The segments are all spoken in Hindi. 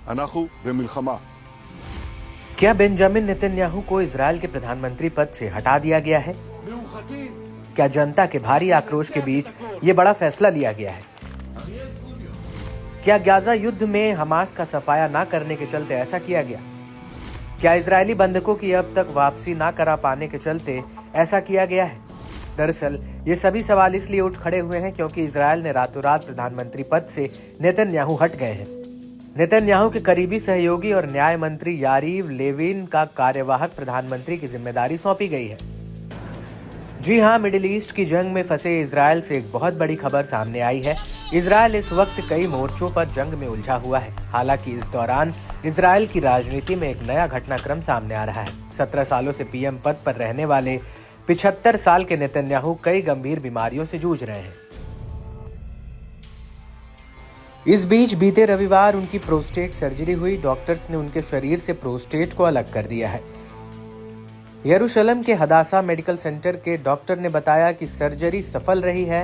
אנחנו במלחמה. क्या बेंजामिन नेतन्याहू को इजरायल के प्रधानमंत्री पद से हटा दिया गया है? क्या जनता के भारी आक्रोश के बीच ये बड़ा फैसला लिया गया है? क्या गाजा युद्ध में हमास का सफाया ना करने के चलते ऐसा किया गया? क्या इजरायली बंधकों की अब तक वापसी ना करा पाने के चलते ऐसा किया गया है? दरअसल ये सभी सवाल इसलिए उठ खड़े हुए हैं क्योंकि इजरायल ने रातों रात प्रधानमंत्री पद से नेतन्याहू हट गए हैं। नेतन्याहू के करीबी सहयोगी और न्याय मंत्री यारीव लेविन का कार्यवाहक प्रधानमंत्री की जिम्मेदारी सौंपी गई है। जी हां, मिडिल ईस्ट की जंग में फंसे इजरायल से एक बहुत बड़ी खबर सामने आई है। इजरायल इस वक्त कई मोर्चों पर जंग में उलझा हुआ है। हालांकि इस दौरान इजरायल की राजनीति में एक नया घटनाक्रम सामने आ रहा है। 17 सालों से पीएम पद पर रहने वाले 75 साल के नेतन्याहू कई गंभीर बीमारियों से जूझ रहे हैं। इस बीच बीते रविवार उनकी प्रोस्टेट सर्जरी हुई। डॉक्टर्स ने उनके शरीर से प्रोस्टेट को अलग कर दिया है। यरूशलेम के हदासा मेडिकल सेंटर के डॉक्टर ने बताया कि सर्जरी सफल रही है।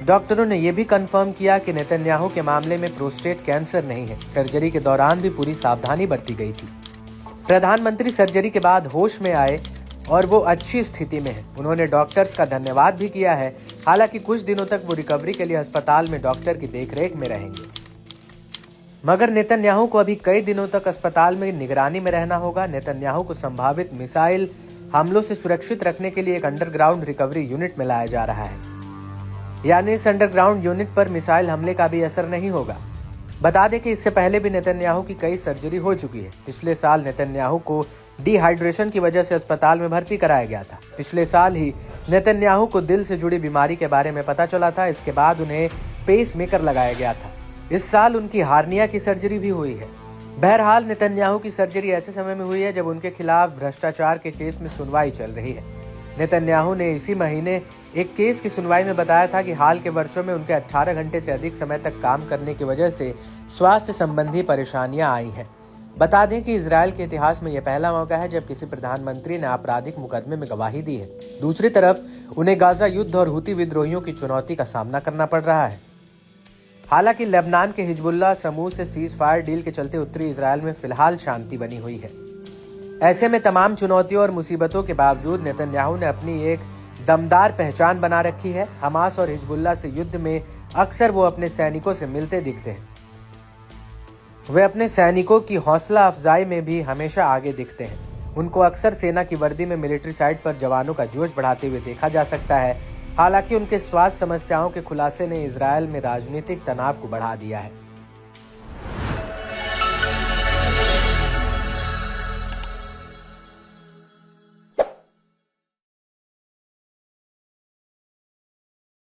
डॉक्टरों ने यह भी कंफर्म किया कि नेतन्याहू के मामले में प्रोस्टेट कैंसर नहीं है। सर्जरी के दौरान भी पूरी सावधानी बरती गई थी। प्रधानमंत्री सर्जरी के बाद होश में आए और वो अच्छी स्थिति में है। उन्होंने डॉक्टर्स का धन्यवाद भी किया है। हालांकि कुछ दिनों तक वो रिकवरी के लिए अस्पताल में डॉक्टर की देखरेख में रहेंगे। मगर नेतन्याहू को अभी कई दिनों तक अस्पताल में निगरानी में रहना होगा। नेतन्याहू को संभावित मिसाइल हमलों से सुरक्षित रखने के लिए एक अंडरग्राउंड रिकवरी यूनिट में लाया जा रहा है। यानी इस अंडरग्राउंड यूनिट पर मिसाइल हमले का भी असर नहीं होगा। बता दें कि इससे पहले भी नेतन्याहू की कई सर्जरी हो चुकी है। पिछले साल नेतन्याहू को डिहाइड्रेशन की वजह से अस्पताल में भर्ती कराया गया था। पिछले साल ही नेतन्याहू को दिल से जुड़ी बीमारी के बारे में पता चला था। इसके बाद उन्हें पेस मेकर लगाया गया था। इस साल उनकी हार्निया की सर्जरी भी हुई है। बहरहाल नेतन्याहू की सर्जरी ऐसे समय में हुई है जब उनके खिलाफ भ्रष्टाचार के केस में सुनवाई चल रही है। नेतन्याहू ने इसी महीने एक केस की सुनवाई में बताया था कि हाल के वर्षों में उनके 18 घंटे से अधिक समय तक काम करने की वजह से स्वास्थ्य संबंधी परेशानियां आई हैं। बता दें कि इजरायल के इतिहास में यह पहला मौका है जब किसी प्रधानमंत्री ने आपराधिक मुकदमे में गवाही दी है। दूसरी तरफ उन्हें गाजा युद्ध और हूती विद्रोहियों की चुनौती का सामना करना पड़ रहा है। हालांकि लेबनान के हिजबुल्लाह समूह से सीज फायर डील के चलते उत्तरी इजरायल में फिलहाल शांति बनी हुई है। ऐसे में तमाम चुनौतियों और मुसीबतों के बावजूद नेतन्याहू ने अपनी एक दमदार पहचान बना रखी है। हमास और हिजबुल्लाह से युद्ध में अक्सर वो अपने सैनिकों से मिलते दिखते हैं। वे अपने सैनिकों की हौसला अफजाई में भी हमेशा आगे दिखते हैं। उनको अक्सर सेना की वर्दी में मिलिट्री साइट पर जवानों का जोश बढ़ाते हुए देखा जा सकता है। हालांकि उनके स्वास्थ्य समस्याओं के खुलासे ने इजरायल में राजनीतिक तनाव को बढ़ा दिया है।